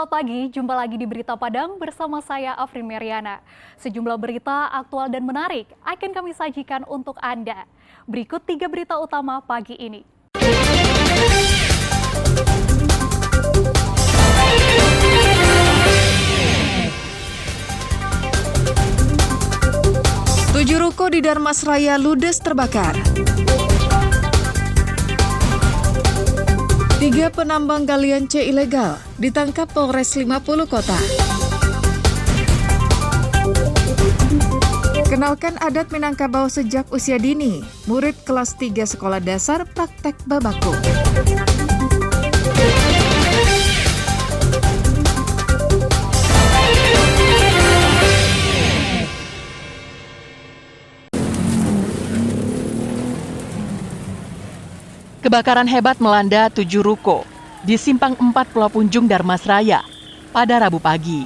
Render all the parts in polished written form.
selamat pagi. Jumpa lagi di Berita Padang bersama saya Afri Meriana. Sejumlah berita aktual dan menarik akan kami sajikan untuk Anda. Berikut 3 berita utama pagi ini. Tujuh ruko di Darmasraya ludes terbakar. 3 penambang galian C ilegal ditangkap Polres 50 Kota. Kenalkan adat Minangkabau sejak usia dini. Murid kelas 3 sekolah dasar praktek babaku. Kebakaran hebat melanda 7 ruko di Simpang 4 Pulau Punjung, Darmasraya pada Rabu pagi.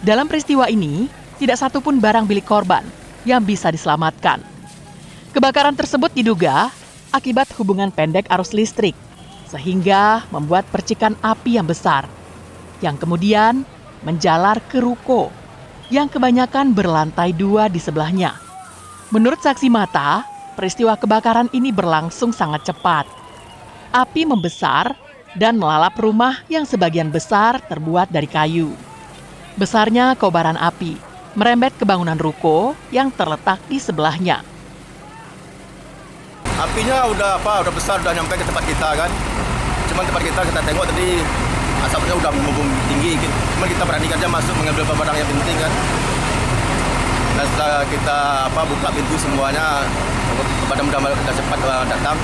Dalam peristiwa ini, tidak satu pun barang milik korban yang bisa diselamatkan. Kebakaran tersebut diduga akibat hubungan pendek arus listrik, sehingga membuat percikan api yang besar, yang kemudian menjalar ke ruko yang kebanyakan berlantai 2 di sebelahnya. Menurut saksi mata, peristiwa kebakaran ini berlangsung sangat cepat. Api membesar dan melalap rumah yang sebagian besar terbuat dari kayu. Besarnya kobaran api merembet ke bangunan ruko yang terletak di sebelahnya. Apinya udah besar, udah nyampe ke tempat kita kan. Cuman tempat kita tengok tadi asapnya udah membumbung tinggi. Cuman kita berani aja masuk mengambil barang yang penting kan. Dan setelah kita buka pintu semuanya, pemadam udah cepat datang,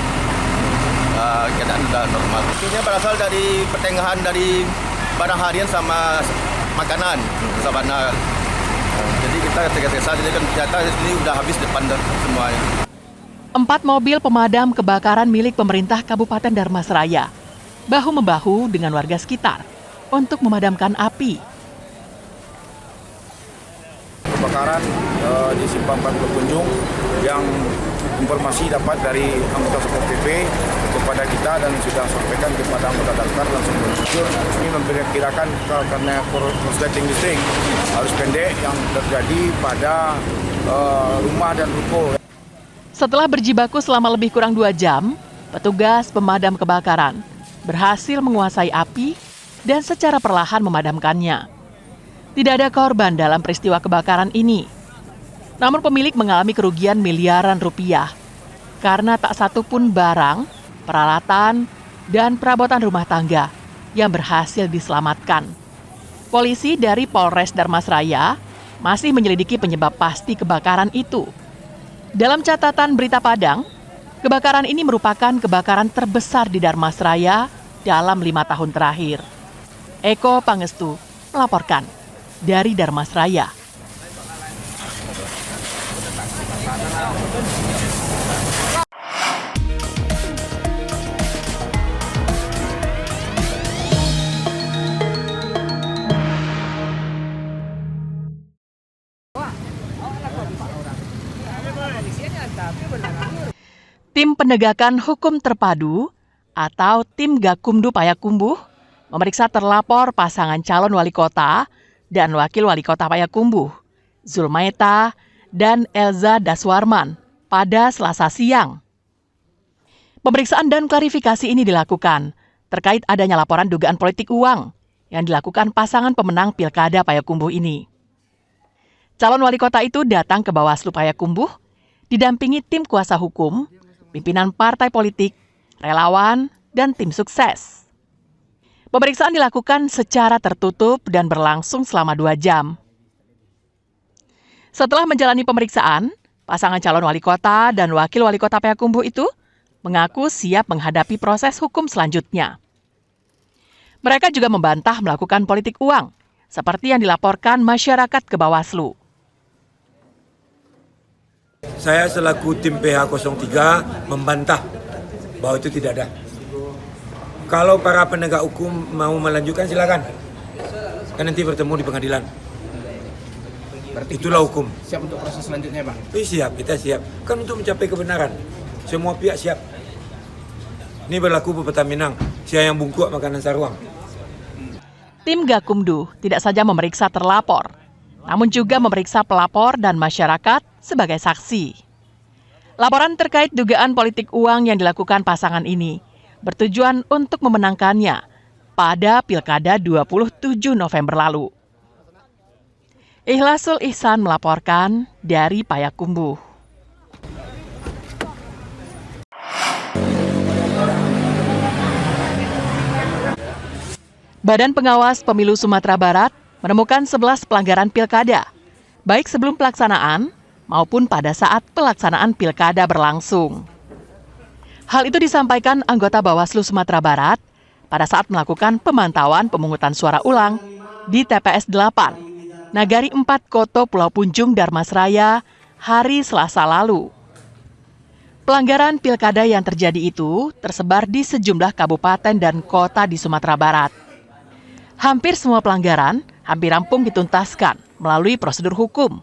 keadaan udah normal. Ini berasal dari pertengahan dari barang harian sama makanan, sabana. Jadi kita tergesa-gesa, jadi kan ternyata ini udah habis depan semuanya. 4 mobil pemadam kebakaran milik pemerintah Kabupaten Darmasraya bahu-membahu dengan warga sekitar untuk memadamkan api. Kebakaran di Simpang 4 Pulau Punjung yang informasi dapat dari anggota Satpol PP kepada kita dan sudah sampaikan kepada anggota damkar langsung meluncur. Ini memperkirakan karena korsleting listrik arus pendek yang terjadi pada rumah dan ruko. Setelah berjibaku selama lebih kurang 2 jam, petugas pemadam kebakaran berhasil menguasai api dan secara perlahan memadamkannya. Tidak ada korban dalam peristiwa kebakaran ini. Namun pemilik mengalami kerugian miliaran rupiah karena tak satu pun barang, peralatan, dan perabotan rumah tangga yang berhasil diselamatkan. Polisi dari Polres Darmasraya masih menyelidiki penyebab pasti kebakaran itu. Dalam catatan Berita Padang, kebakaran ini merupakan kebakaran terbesar di Darmasraya dalam 5 tahun terakhir. Eko Pangestu melaporkan dari Darmasraya. Tim Penegakan Hukum Terpadu atau Tim Gakumdu Payakumbuh memeriksa terlapor pasangan calon wali kota dan wakil wali kota Payakumbuh, Zulmaeta dan Elza Daswarman pada Selasa siang. Pemeriksaan dan klarifikasi ini dilakukan terkait adanya laporan dugaan politik uang yang dilakukan pasangan pemenang Pilkada Payakumbuh ini. Calon wali kota itu datang ke Bawaslu Payakumbuh didampingi tim kuasa hukum, pimpinan partai politik, relawan, dan tim sukses. Pemeriksaan dilakukan secara tertutup dan berlangsung selama 2 jam. Setelah menjalani pemeriksaan, pasangan calon wali kota dan wakil wali kota Payakumbuh itu mengaku siap menghadapi proses hukum selanjutnya. Mereka juga membantah melakukan politik uang, seperti yang dilaporkan masyarakat ke Bawaslu. Saya selaku tim PH03 membantah bahwa itu tidak ada. Kalau para penegak hukum mau melanjutkan silakan. Kan nanti bertemu di pengadilan. Berarti itulah hukum. Siap untuk proses selanjutnya, Bang? Siap, kita siap. Kan untuk mencapai kebenaran. Semua pihak siap. Ini berlaku Bupati Minang. Saya yang bungkuk makanan saruang. Tim Gakumdu tidak saja memeriksa terlapor, namun juga memeriksa pelapor dan masyarakat sebagai saksi. Laporan terkait dugaan politik uang yang dilakukan pasangan ini bertujuan untuk memenangkannya pada Pilkada 27 November lalu. Ikhlasul Ihsan melaporkan dari Payakumbuh. Badan Pengawas Pemilu Sumatera Barat menemukan 11 pelanggaran pilkada, baik sebelum pelaksanaan maupun pada saat pelaksanaan pilkada berlangsung. Hal itu disampaikan anggota Bawaslu Sumatera Barat pada saat melakukan pemantauan pemungutan suara ulang di TPS 8, Nagari 4 Koto Pulau Punjung, Darmasraya, hari Selasa lalu. Pelanggaran pilkada yang terjadi itu tersebar di sejumlah kabupaten dan kota di Sumatera Barat. Hampir semua pelanggaran hampir rampung dituntaskan melalui prosedur hukum.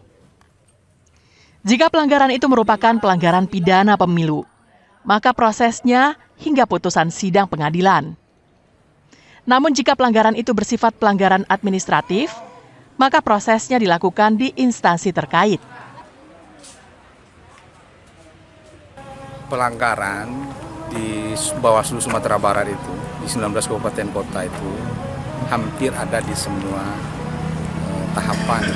Jika pelanggaran itu merupakan pelanggaran pidana pemilu, maka prosesnya hingga putusan sidang pengadilan. Namun jika pelanggaran itu bersifat pelanggaran administratif, maka prosesnya dilakukan di instansi terkait. Pelanggaran di Bawaslu Sumatera Barat itu, di 19 kabupaten kota itu, hampir ada di semua tahapan.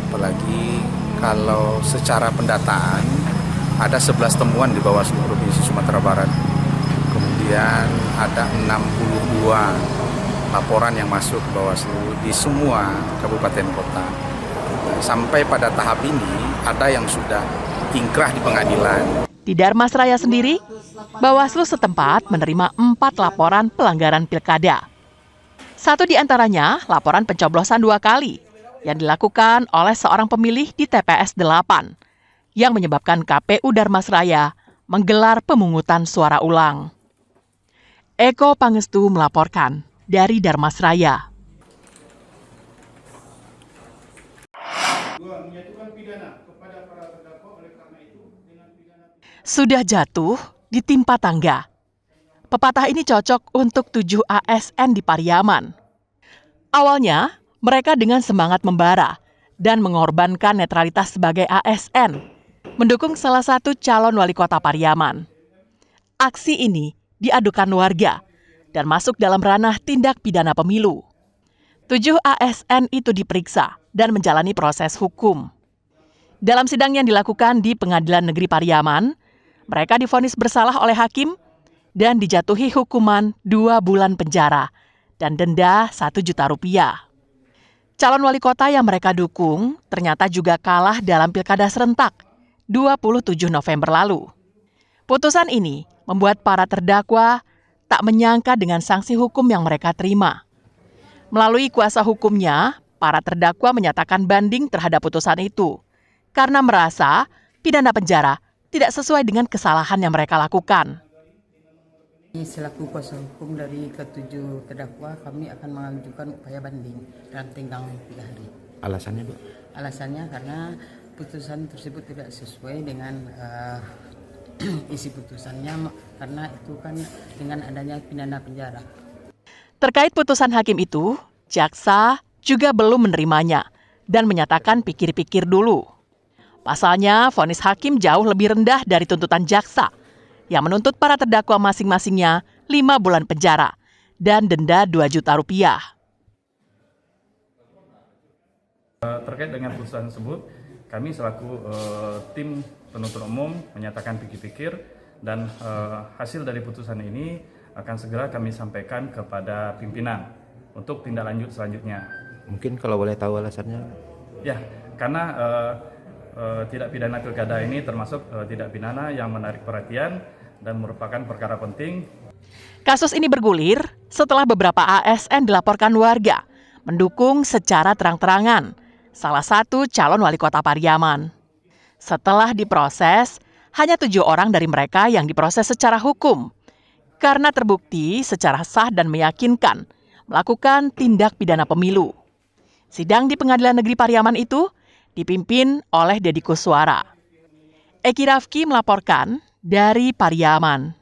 Apalagi kalau secara pendataan, ada 11 temuan di Bawaslu Provinsi Sumatera Barat. Kemudian ada 62 laporan yang masuk ke Bawaslu di semua kabupaten kota. Sampai pada tahap ini, ada yang sudah ingkrah di pengadilan. Di Darmasraya sendiri, Bawaslu setempat menerima 4 laporan pelanggaran pilkada. Satu di antaranya laporan pencoblosan 2 kali yang dilakukan oleh seorang pemilih di TPS 8 yang menyebabkan KPU Darmasraya menggelar pemungutan suara ulang. Eko Pangestu melaporkan dari Darmasraya. Sudah jatuh ditimpa tangga. Pepatah ini cocok untuk 7 ASN di Pariaman. Awalnya, mereka dengan semangat membara dan mengorbankan netralitas sebagai ASN, mendukung salah satu calon wali kota Pariaman. Aksi ini diadukan warga dan masuk dalam ranah tindak pidana pemilu. 7 ASN itu diperiksa dan menjalani proses hukum. Dalam sidang yang dilakukan di Pengadilan Negeri Pariaman, mereka divonis bersalah oleh hakim dan dijatuhi hukuman 2 bulan penjara dan denda 1 juta rupiah. Calon wali kota yang mereka dukung ternyata juga kalah dalam pilkada serentak 27 November lalu. Putusan ini membuat para terdakwa tak menyangka dengan sanksi hukum yang mereka terima. Melalui kuasa hukumnya, para terdakwa menyatakan banding terhadap putusan itu karena merasa pidana penjara tidak sesuai dengan kesalahan yang mereka lakukan. Selaku kuasa hukum dari ketujuh terdakwa, kami akan mengajukan upaya banding dalam tenggang 3 hari. Alasannya, Bu? Alasannya karena putusan tersebut tidak sesuai dengan isi putusannya, karena itu kan dengan adanya pidana penjara. Terkait putusan hakim itu, jaksa juga belum menerimanya dan menyatakan pikir-pikir dulu. Pasalnya, vonis hakim jauh lebih rendah dari tuntutan jaksa yang menuntut para terdakwa masing-masingnya 5 bulan penjara dan denda 2 juta rupiah. Terkait dengan putusan tersebut, kami selaku tim penuntut umum menyatakan pikir-pikir dan hasil dari putusan ini akan segera kami sampaikan kepada pimpinan untuk tindak lanjut selanjutnya. Mungkin kalau boleh tahu alasannya? Ya, karena tidak pidana pilkada ini termasuk tidak pidana yang menarik perhatian dan merupakan perkara penting. Kasus ini bergulir setelah beberapa ASN dilaporkan warga mendukung secara terang-terangan salah satu calon wali kota Pariaman. Setelah diproses, hanya 7 orang dari mereka yang diproses secara hukum karena terbukti secara sah dan meyakinkan melakukan tindak pidana pemilu. Sidang di Pengadilan Negeri Pariaman itu dipimpin oleh Deddy Kuswara. Eki Rafki melaporkan dari Pariaman.